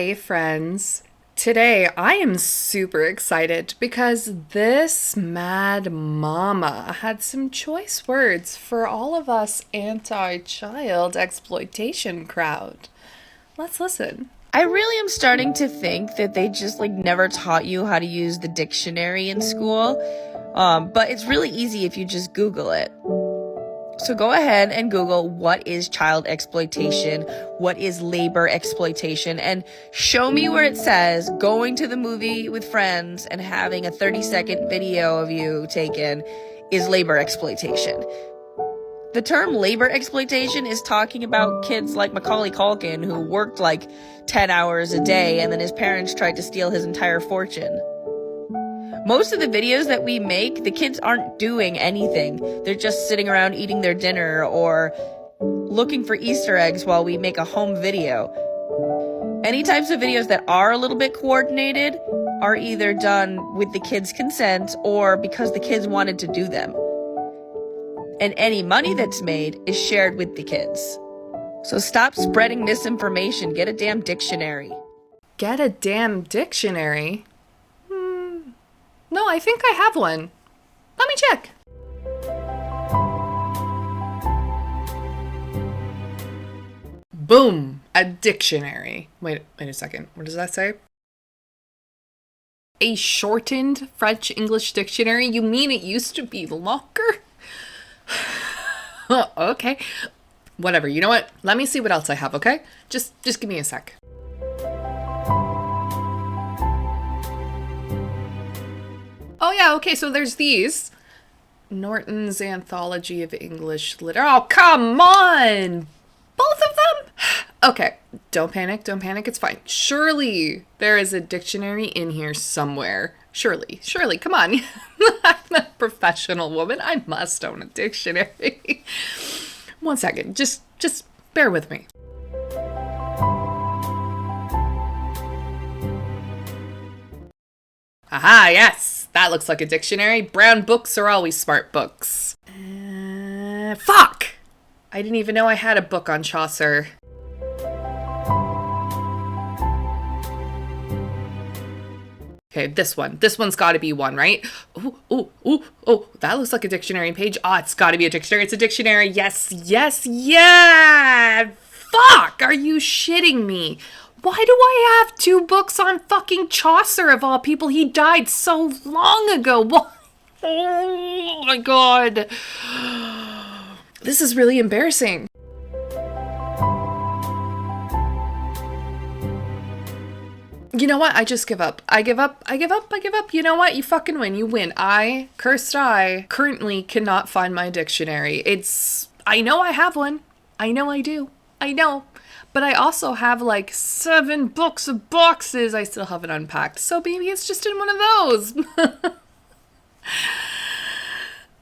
Hey friends. Today I am super excited because this Mad Mama had some choice words for all of us anti-child exploitation crowd. Let's listen. I really am starting to think that they just never taught you how to use the dictionary in school. But it's really easy if you just Google it. So go ahead and Google what is child exploitation, what is labor exploitation, and show me where it says going to the movie with friends and having a 30-second video of you taken is labor exploitation. The term labor exploitation is talking about kids like Macaulay Culkin who worked 10 hours a day and then his parents tried to steal his entire fortune. Most of the videos that we make, the kids aren't doing anything. They're just sitting around eating their dinner or looking for Easter eggs while we make a home video. Any types of videos that are a little bit coordinated are either done with the kids' consent or because the kids wanted to do them. And any money that's made is shared with the kids. So stop spreading misinformation. Get a damn dictionary. Get a damn dictionary? No, I think I have one. Let me check. Boom, a dictionary. Wait a second. What does that say? A shortened French-English dictionary? You mean it used to be longer? Okay. Whatever. You know what? Let me see what else I have, okay? Just give me a sec. Oh yeah, okay, so there's these. Norton's Anthology of English Literature. Oh, come on! Both of them? Okay, don't panic, it's fine. Surely there is a dictionary in here somewhere. Surely, come on. I'm a professional woman. I must own a dictionary. One second, just bear with me. Aha, yes! That looks like a dictionary. Brown books are always smart books. Fuck! I didn't even know I had a book on Chaucer. Okay, this one. This one's gotta be one, right? Oh, that looks like a dictionary page. Oh, it's gotta be a dictionary. It's a dictionary. Yes! Fuck! Are you shitting me? Why do I have two books on fucking Chaucer of all people? He died so long ago. What? Oh my god. This is really embarrassing. You know what? I just give up. I give up. You know what? You fucking win. You win. I, currently cannot find my dictionary. I know I have one. I know I do. I know. But I also have 7 books of boxes I still haven't unpacked. So maybe it's just in one of those.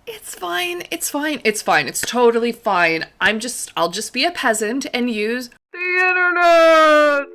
It's fine. It's totally fine. I'll just be a peasant and use the internet.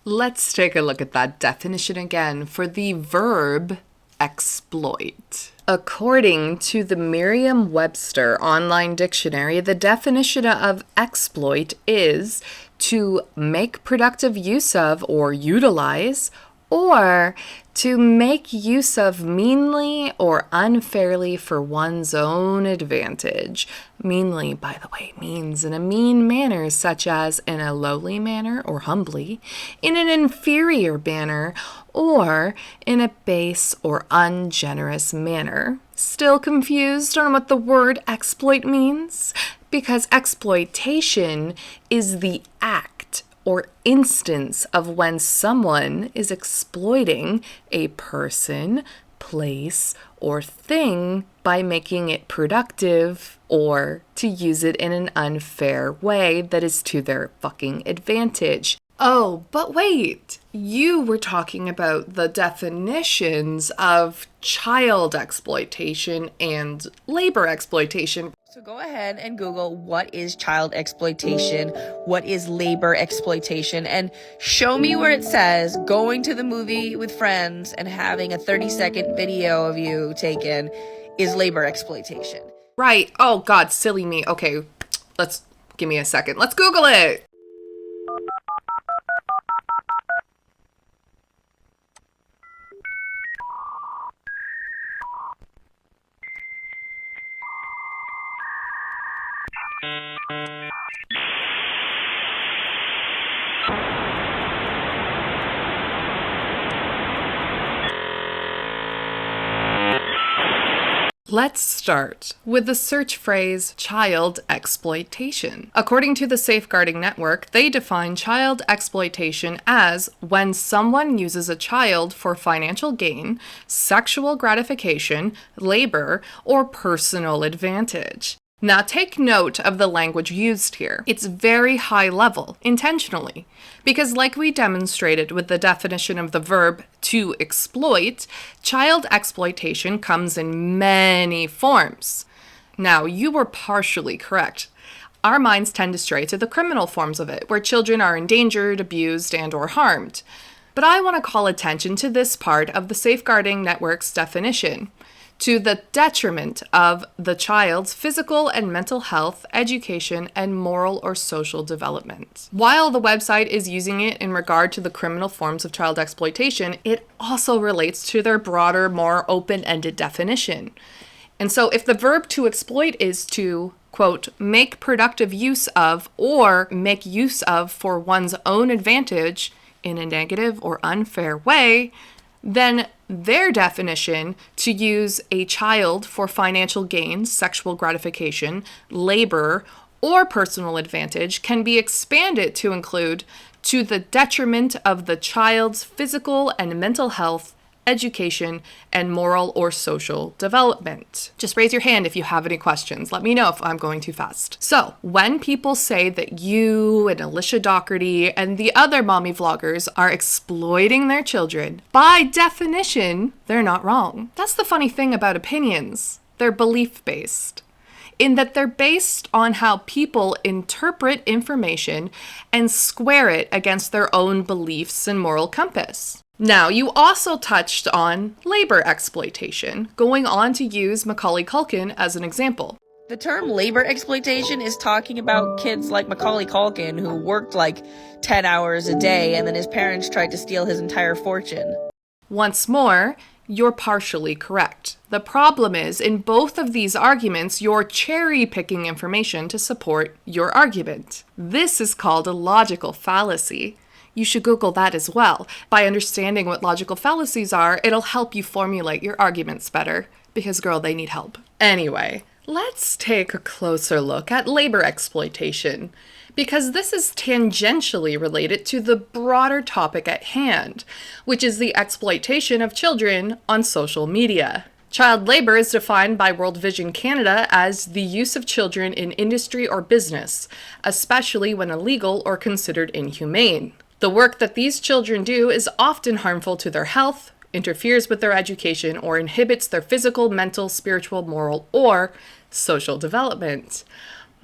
Let's take a look at that definition again for the verb exploit. According to the Merriam-Webster online dictionary, the definition of exploit is to make productive use of or utilize, or to make use of meanly or unfairly for one's own advantage. Meanly, by the way, means in a mean manner, such as in a lowly manner or humbly, in an inferior manner, or in a base or ungenerous manner. Still confused on what the word exploit means? Because exploitation is the act or instance of when someone is exploiting a person, place, or thing by making it productive or to use it in an unfair way that is to their fucking advantage. Oh, but wait, you were talking about the definitions of child exploitation and labor exploitation. So go ahead and Google what is child exploitation, what is labor exploitation, and show me where it says going to the movie with friends and having a 30-second video of you taken is labor exploitation. Right. Oh, God, silly me. Okay, give me a second. Let's Google it. Let's start with the search phrase child exploitation. According to the Safeguarding Network, they define child exploitation as when someone uses a child for financial gain, sexual gratification, labor, or personal advantage. Now take note of the language used here. It's very high level, intentionally, because like we demonstrated with the definition of the verb to exploit, child exploitation comes in many forms. Now, you were partially correct. Our minds tend to stray to the criminal forms of it, where children are endangered, abused, and/or harmed. But I want to call attention to this part of the Safeguarding Network's definition: to the detriment of the child's physical and mental health, education, and moral or social development. While the website is using it in regard to the criminal forms of child exploitation, it also relates to their broader, more open-ended definition. And so if the verb to exploit is to, quote, make productive use of or make use of for one's own advantage in a negative or unfair way, then their definition to use a child for financial gain, sexual gratification, labor, or personal advantage can be expanded to include to the detriment of the child's physical and mental health, education, and moral or social development. Just raise your hand if you have any questions. Let me know if I'm going too fast. So, when people say that you and Alicia Dougherty and the other mommy vloggers are exploiting their children, by definition, they're not wrong. That's the funny thing about opinions. They're belief-based, in that they're based on how people interpret information and square it against their own beliefs and moral compass. Now, you also touched on labor exploitation, going on to use Macaulay Culkin as an example. The term labor exploitation is talking about kids like Macaulay Culkin who worked like 10 hours a day and then his parents tried to steal his entire fortune. Once more, you're partially correct. The problem is, in both of these arguments, you're cherry-picking information to support your argument. This is called a logical fallacy. You should Google that as well. By understanding what logical fallacies are, it'll help you formulate your arguments better. Because, girl, they need help. Anyway, let's take a closer look at labor exploitation, because this is tangentially related to the broader topic at hand, which is the exploitation of children on social media. Child labor is defined by World Vision Canada as the use of children in industry or business, especially when illegal or considered inhumane. The work that these children do is often harmful to their health, interferes with their education, or inhibits their physical, mental, spiritual, moral, or social development.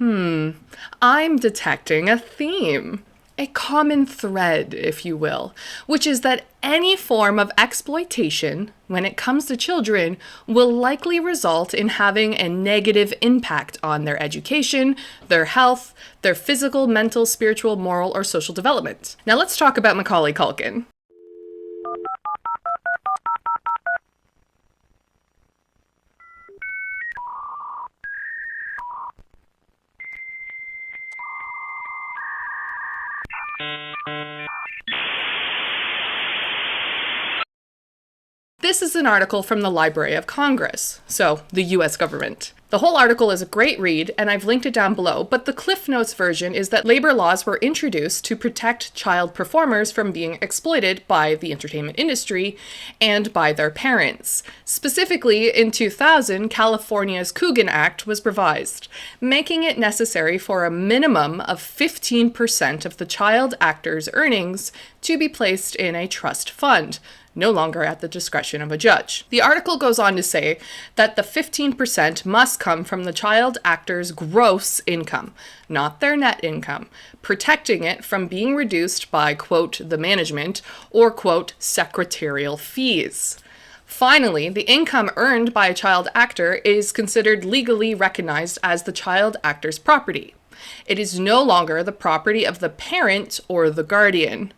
I'm detecting a theme. A common thread, if you will, which is that any form of exploitation, when it comes to children, will likely result in having a negative impact on their education, their health, their physical, mental, spiritual, moral, or social development. Now let's talk about Macaulay Culkin. This is an article from the Library of Congress, so the US government. The whole article is a great read, and I've linked it down below, but the Cliff Notes version is that labor laws were introduced to protect child performers from being exploited by the entertainment industry and by their parents. Specifically, in 2000, California's Coogan Act was revised, making it necessary for a minimum of 15% of the child actor's earnings to be placed in a trust fund, no longer at the discretion of a judge. The article goes on to say that the 15% must come from the child actor's gross income, not their net income, protecting it from being reduced by, quote, the management, or, quote, secretarial fees. Finally, the income earned by a child actor is considered legally recognized as the child actor's property. It is no longer the property of the parent or the guardian.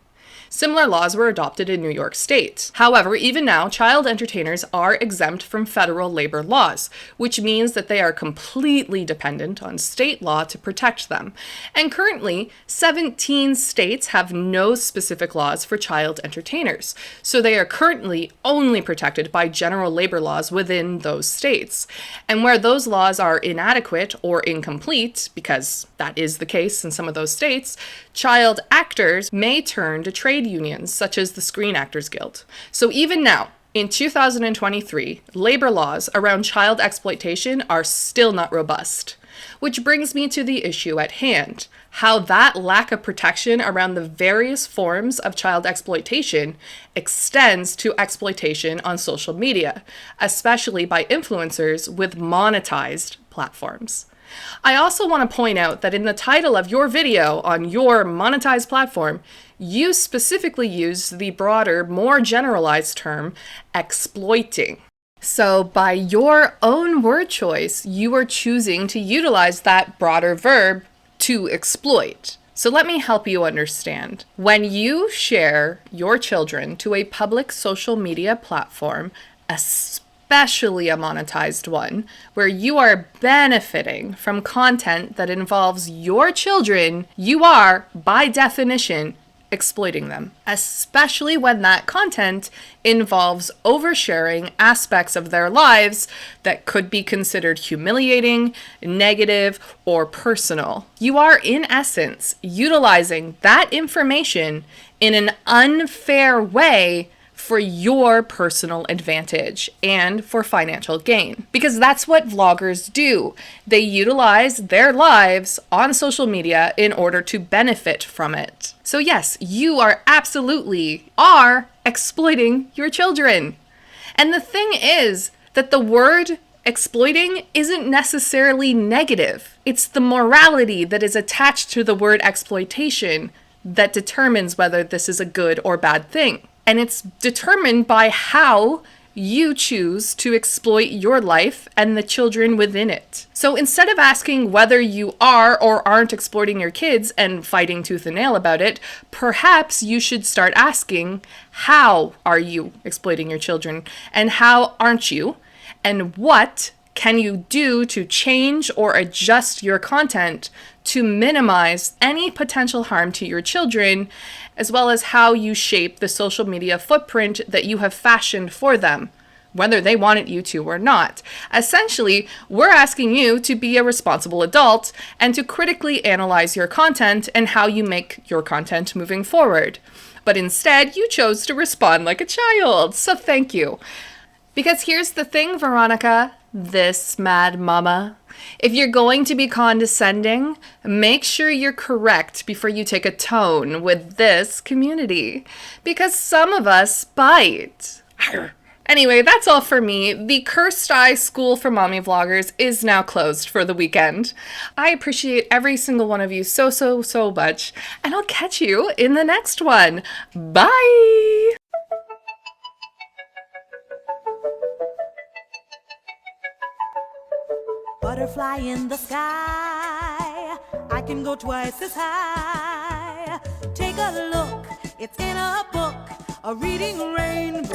Similar laws were adopted in New York State. However, even now, child entertainers are exempt from federal labor laws, which means that they are completely dependent on state law to protect them. And currently, 17 states have no specific laws for child entertainers, so they are currently only protected by general labor laws within those states. And where those laws are inadequate or incomplete, because that is the case in some of those states, child actors may turn to trade unions such as the Screen Actors Guild. So even now, in 2023, labor laws around child exploitation are still not robust. Which brings me to the issue at hand, how that lack of protection around the various forms of child exploitation extends to exploitation on social media, especially by influencers with monetized platforms. I also want to point out that in the title of your video on your monetized platform, you specifically use the broader, more generalized term, exploiting. So by your own word choice, you are choosing to utilize that broader verb to exploit. So let me help you understand. When you share your children to a public social media platform, especially a monetized one, where you are benefiting from content that involves your children, you are, by definition, exploiting them, especially when that content involves oversharing aspects of their lives that could be considered humiliating, negative, or personal. You are, in essence, utilizing that information in an unfair way for your personal advantage and for financial gain. Because that's what vloggers do. They utilize their lives on social media in order to benefit from it. So yes, you are absolutely exploiting your children. And the thing is that the word exploiting isn't necessarily negative. It's the morality that is attached to the word exploitation that determines whether this is a good or bad thing. And it's determined by how you choose to exploit your life and the children within it. So instead of asking whether you are or aren't exploiting your kids and fighting tooth and nail about it, perhaps you should start asking, how are you exploiting your children and how aren't you? And what can you do to change or adjust your content to minimize any potential harm to your children, as well as how you shape the social media footprint that you have fashioned for them, whether they wanted you to or not. Essentially, we're asking you to be a responsible adult and to critically analyze your content and how you make your content moving forward. But instead, you chose to respond like a child, so thank you. Because here's the thing, Veronica, ThisMadMama. If you're going to be condescending, make sure you're correct before you take a tone with this community. Because some of us bite. Anyway, that's all for me. The Cursed Eye School for Mommyvloggers is now closed for the weekend. I appreciate every single one of you so much, and I'll catch you in the next one. Bye! Butterfly in the sky, I can go twice as high. Take a look, it's in a book, a reading rainbow.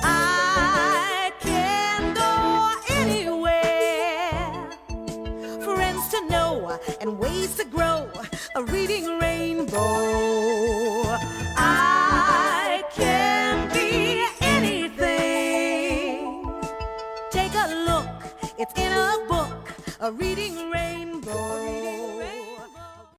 I can go anywhere, friends to know and ways to grow, a reading rainbow. I can be anything. Take a look, It's in a book, a reading rainbow.